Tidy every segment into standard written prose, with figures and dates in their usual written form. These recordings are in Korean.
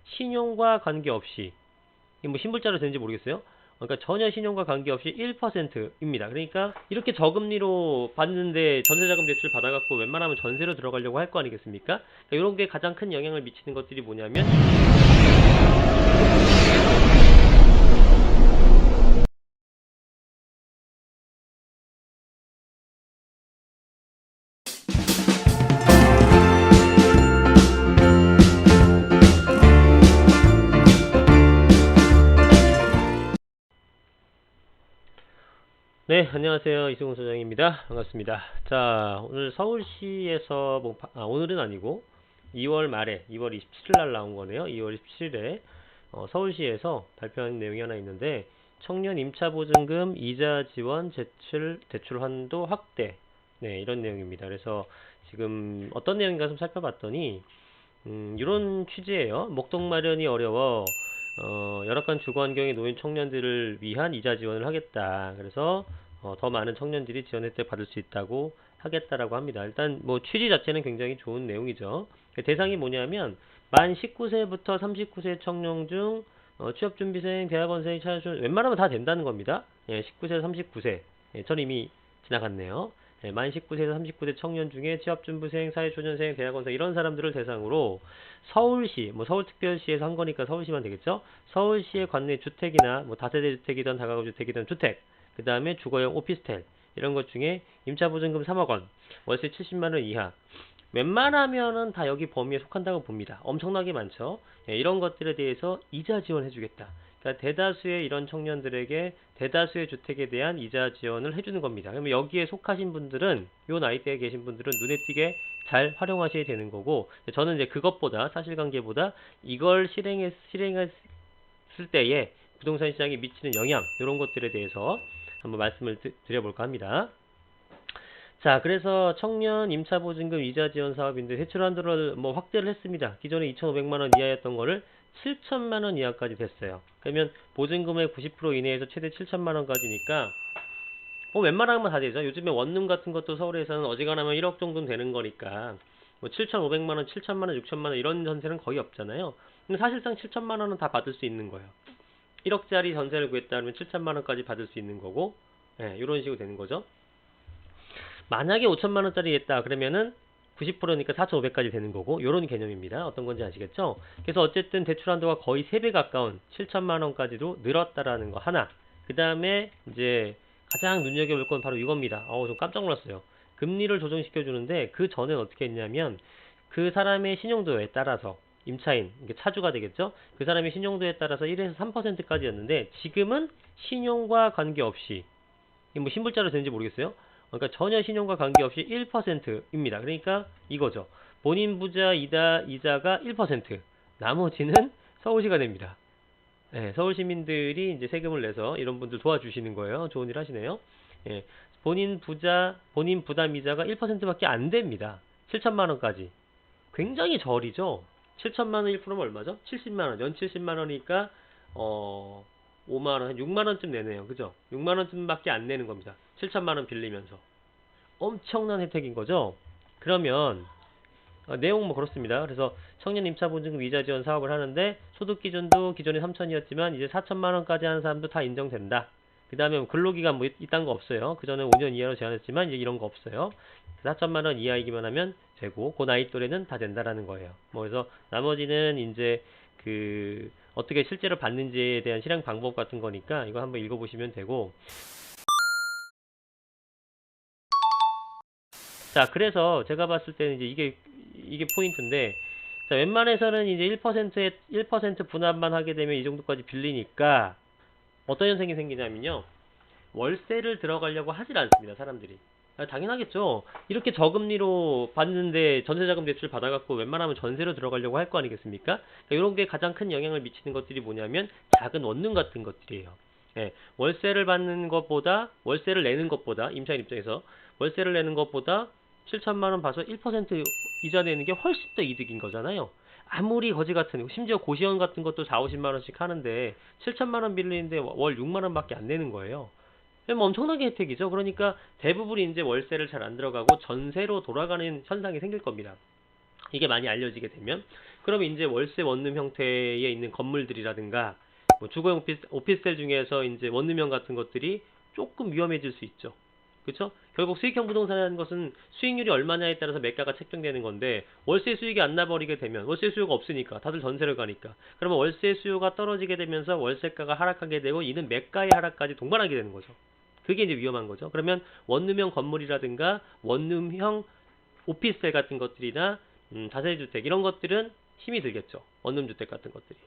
신용과 관계없이, 이게 뭐 신불자로 되는지 모르겠어요. 그러니까 전혀 신용과 관계없이 1%입니다. 그러니까 이렇게 저금리로 받는데 전세자금 대출 받아갖고 웬만하면 전세로 들어가려고 할 거 아니겠습니까? 그러니까 이런 게 가장 큰 영향을 미치는 것들이 뭐냐면 네, 안녕하세요. 이승훈 소장입니다. 반갑습니다. 자, 오늘 서울시에서 오늘은 아니고 2월 말에 2월 27일 날 나온 거네요. 2월 27일에 서울시에서 발표한 내용이 하나 있는데 청년 임차보증금 이자 지원 대출 한도 확대, 네, 이런 내용입니다. 그래서 지금 어떤 내용인가 좀 살펴봤더니 이런 취지예요. 목돈 마련이 어려워 열악한 주거 환경에 놓인 청년들을 위한 이자 지원을 하겠다. 그래서 더 많은 청년들이 지원 혜택 받을 수 있다고 하겠다라고 합니다. 일단 뭐 취지 자체는 굉장히 좋은 내용이죠. 대상이 뭐냐면 만 19세부터 39세 청년 중 취업준비생, 대학원생, 차주는 웬만하면 다 된다는 겁니다. 예, 19세, 39세. 예, 전 이미 지나갔네요. 예, 만 19세에서 39세 청년 중에 취업준비생, 사회초년생, 대학원생 이런 사람들을 대상으로 서울시, 뭐 서울특별시에서 한 거니까 서울시만 되겠죠? 서울시의 관내 주택이나 뭐 다세대 주택이든 다가구 주택이든 주택, 그 다음에 주거용 오피스텔 이런 것 중에 임차보증금 3억 원, 월세 70만 원 이하 웬만하면은 다 여기 범위에 속한다고 봅니다. 엄청나게 많죠. 예, 이런 것들에 대해서 이자 지원해주겠다. 그러니까 대다수의 이런 청년들에게 대다수의 주택에 대한 이자 지원을 해주는 겁니다. 그러면 여기에 속하신 분들은 요 나이대에 계신 분들은 눈에 띄게 잘 활용하셔야 되는 거고 저는 이제 그것보다 사실관계보다 이걸 실행했을 때에 부동산 시장에 미치는 영향 이런 것들에 대해서 한번 말씀을 드려볼까 합니다. 자, 그래서 청년 임차보증금 이자 지원 사업인데 대출 한도를 뭐 확대를 했습니다. 기존에 2,500만 원 이하였던 거를 7천만 원 이하까지 됐어요. 그러면 보증금의 90% 이내에서 최대 7천만 원까지니까 웬만하면 다 되죠. 요즘에 원룸 같은 것도 서울에서는 어지간하면 1억 정도는 되는 거니까 뭐 7,500만 원, 7천만 원, 6천만 원 이런 전세는 거의 없잖아요. 근데 사실상 7천만 원은 다 받을 수 있는 거예요. 1억짜리 전세를 구했다면 7천만 원까지 받을 수 있는 거고, 예, 이런 식으로 되는 거죠. 만약에 5천만 원짜리 했다 그러면은 90%니까 4,500까지 되는 거고 요런 개념입니다. 어떤 건지 아시겠죠? 그래서 어쨌든 대출 한도가 거의 3배 가까운 7천만 원까지도 늘었다라는 거 하나. 그 다음에 이제 가장 눈여겨볼 건 바로 이겁니다. 좀 깜짝 놀랐어요. 금리를 조정시켜 주는데 그 전엔 어떻게 했냐면 그 사람의 신용도에 따라서 임차인, 이게 차주가 되겠죠? 그 사람의 신용도에 따라서 1에서 3%까지였는데 지금은 신용과 관계없이 이게 뭐 신불자로 되는지 모르겠어요. 그러니까 전혀 신용과 관계없이 1%입니다. 그러니까 이거죠. 본인 부자 이자가 1%, 나머지는 서울시가 냅니다. 네, 서울 시민들이 이제 세금을 내서 이런 분들 도와주시는 거예요. 좋은 일 하시네요. 예, 본인 부담 이자가 1%밖에 안 됩니다. 7천만 원까지. 굉장히 저리죠. 7천만 원 1%면 얼마죠? 70만 원. 연 70만 원이니까 5만 원, 6만 원쯤 내네요. 그죠? 6만 원쯤밖에 안 내는 겁니다. 7천만 원 빌리면서. 엄청난 혜택인 거죠. 그러면 내용 뭐 그렇습니다. 그래서 청년 임차보증금 이자 지원 사업을 하는데 소득 기준도 기존에 3천이었지만 이제 4천만 원까지 하는 사람도 다 인정된다. 그 다음에 근로기간 뭐 이딴 거 없어요. 그전에 5년 이하로 제한했지만 이제 이런 거 없어요. 4천만 원 이하이기만 하면 되고 그 나이 또래는 다 된다라는 거예요. 뭐 그래서 나머지는 이제 그 어떻게 실제로 받는지에 대한 실행 방법 같은 거니까 이거 한번 읽어보시면 되고. 자, 그래서 제가 봤을 때는 이제 이게 포인트인데, 자, 웬만해서는 이제 1% 분할만 하게 되면 이 정도까지 빌리니까 어떤 현상이 생기냐면요. 월세를 들어가려고 하질 않습니다, 사람들이. 당연하겠죠. 이렇게 저금리로 받는데 전세자금 대출 받아갖고 웬만하면 전세로 들어가려고 할 거 아니겠습니까? 그러니까 이런 게 가장 큰 영향을 미치는 것들이 뭐냐면 작은 원룸 같은 것들이에요. 예, 월세를 내는 것보다 임차인 입장에서 월세를 내는 것보다 7천만 원 봐서 1% 이자 내는 게 훨씬 더 이득인 거잖아요. 아무리 거지 같은 심지어 고시원 같은 것도 4, 50만 원씩 하는데 7천만 원 빌리는데 월 6만 원밖에 안 내는 거예요. 엄청나게 혜택이죠. 그러니까 대부분이 이제 월세를 잘 안 들어가고 전세로 돌아가는 현상이 생길 겁니다. 이게 많이 알려지게 되면. 그러면 이제 월세 원룸 형태에 있는 건물들이라든가 뭐 주거용 오피스텔 중에서 이제 원룸형 같은 것들이 조금 위험해질 수 있죠. 그렇죠? 결국 수익형 부동산이라는 것은 수익률이 얼마냐에 따라서 매가가 책정되는 건데 월세 수익이 안 나버리게 되면 월세 수요가 없으니까 다들 전세를 가니까 그러면 월세 수요가 떨어지게 되면서 월세가가 하락하게 되고 이는 매가의 하락까지 동반하게 되는 거죠. 그게 이제 위험한 거죠. 그러면 원룸형 건물이라든가 원룸형 오피스텔 같은 것들이나 다세대주택 이런 것들은 힘이 들겠죠. 원룸주택 같은 것들이.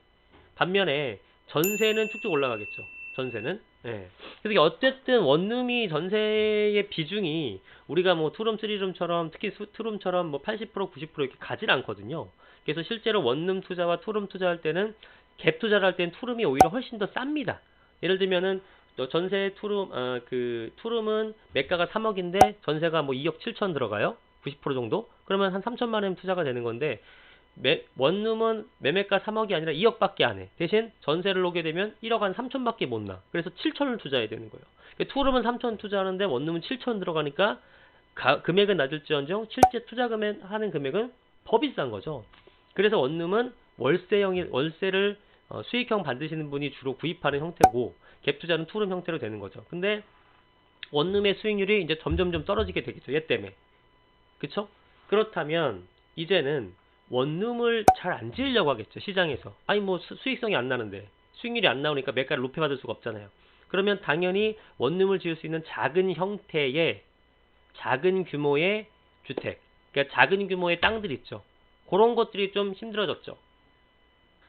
반면에 전세는 쭉쭉 올라가겠죠. 전세는. 예. 그래서 이게 어쨌든 원룸이 전세의 비중이 우리가 뭐 투룸, 쓰리룸처럼 특히 투룸처럼 뭐 80%, 90% 이렇게 가질 않거든요. 그래서 실제로 원룸 투자와 투룸 투자할 때는 갭 투자를 할 때는 투룸이 오히려 훨씬 더 쌉니다. 예를 들면은 전세 투룸은 매가가 3억인데 전세가 뭐 2억 7천 들어가요. 90% 정도? 그러면 한 3천만 원 투자가 되는 건데 원룸은 매매가 3억이 아니라 2억밖에 안 해. 대신 전세를 놓게 되면 1억 한 3천밖에 못 나. 그래서 7천을 투자해야 되는 거예요. 투룸은 3천 투자하는데 원룸은 7천 들어가니까 금액은 낮을지언정 실제 투자 하는 금액은 더 비싼 거죠. 그래서 원룸은 월세를 수익형 받으시는 분이 주로 구입하는 형태고 갭 투자는 투룸 형태로 되는 거죠. 근데 원룸의 수익률이 이제 점점점 떨어지게 되겠죠. 얘 때문에. 그쵸? 그렇다면 이제는 원룸을 잘 안 지으려고 하겠죠. 시장에서. 아니 뭐 수익성이 안 나는데 수익률이 안 나오니까 매가를 높여받을 수가 없잖아요. 그러면 당연히 원룸을 지을 수 있는 작은 형태의 작은 규모의 주택, 그러니까 작은 규모의 땅들 있죠. 그런 것들이 좀 힘들어졌죠.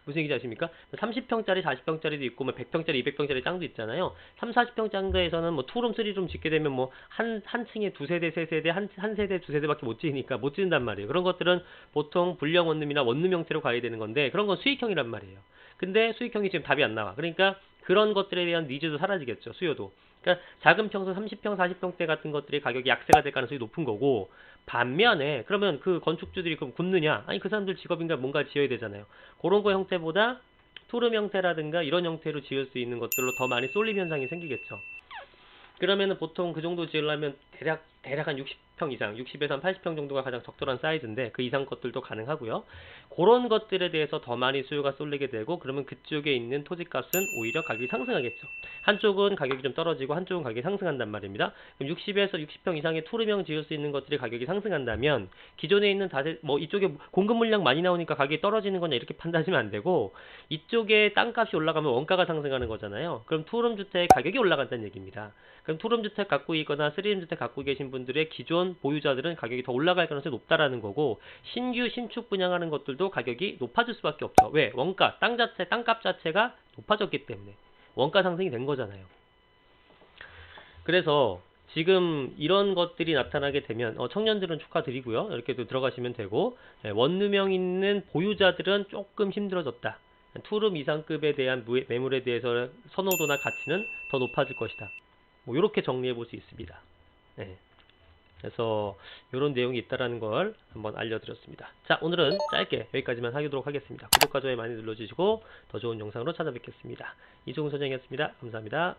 무슨 얘기인지 아십니까? 30평짜리, 40평짜리도 있고, 뭐 100평짜리, 200평짜리 땅도 있잖아요. 3, 40평 정도에서는 뭐 투룸, 쓰리룸 짓게 되면 뭐 한 층에 두 세대, 세 세대, 한 세대, 두 세대밖에 못 지으니까 못 지은단 말이에요. 그런 것들은 보통 불량 원룸이나 원룸 형태로 가야 되는 건데 그런 건 수익형이란 말이에요. 근데 수익형이 지금 답이 안 나와. 그러니까 그런 것들에 대한 니즈도 사라지겠죠. 수요도. 그러니까 작은 평수 30평, 40평대 같은 것들이 가격이 약세가 될 가능성이 높은 거고 반면에 그러면 그 건축주들이 그럼 굽느냐? 아니 그 사람들 직업인가 뭔가 지어야 되잖아요. 그런 거 형태보다 투룸 형태라든가 이런 형태로 지을 수 있는 것들로 더 많이 쏠림 현상이 생기겠죠. 그러면은 보통 그 정도 지으려면 대략 한 60평 이상, 60에서 한 80평 정도가 가장 적절한 사이즈인데 그 이상 것들도 가능하고요. 그런 것들에 대해서 더 많이 수요가 쏠리게 되고 그러면 그쪽에 있는 토지값은 오히려 가격이 상승하겠죠. 한쪽은 가격이 좀 떨어지고 한쪽은 가격이 상승한단 말입니다. 그럼 60에서 60평 이상의 투룸형 지을 수 있는 것들이 가격이 상승한다면 기존에 있는 뭐 이쪽에 공급 물량 많이 나오니까 가격이 떨어지는 거냐 이렇게 판단하시면 안 되고 이쪽에 땅값이 올라가면 원가가 상승하는 거잖아요. 그럼 투룸 주택의 가격이 올라간다는 얘기입니다. 그럼 투룸 주택 갖고 있거나 쓰리룸 주택 갖고 계신 분들의 기존 보유자들은 가격이 더 올라갈 가능성이 높다라는 거고 신규 신축 분양하는 것들도 가격이 높아질 수밖에 없죠. 왜? 원가, 땅값 자체가 높아졌기 때문에 원가 상승이 된 거잖아요. 그래서 지금 이런 것들이 나타나게 되면 청년들은 축하드리고요. 이렇게도 들어가시면 되고 원룸형 있는 보유자들은 조금 힘들어졌다. 투룸 이상급에 대한 매물에 대해서 선호도나 가치는 더 높아질 것이다. 뭐 이렇게 정리해 볼 수 있습니다. 네. 그래서 이런 내용이 있다라는 걸 한번 알려드렸습니다. 자, 오늘은 짧게 여기까지만 하도록 하겠습니다. 구독과 좋아요 많이 눌러주시고 더 좋은 영상으로 찾아뵙겠습니다. 이종훈 소장이었습니다. 감사합니다.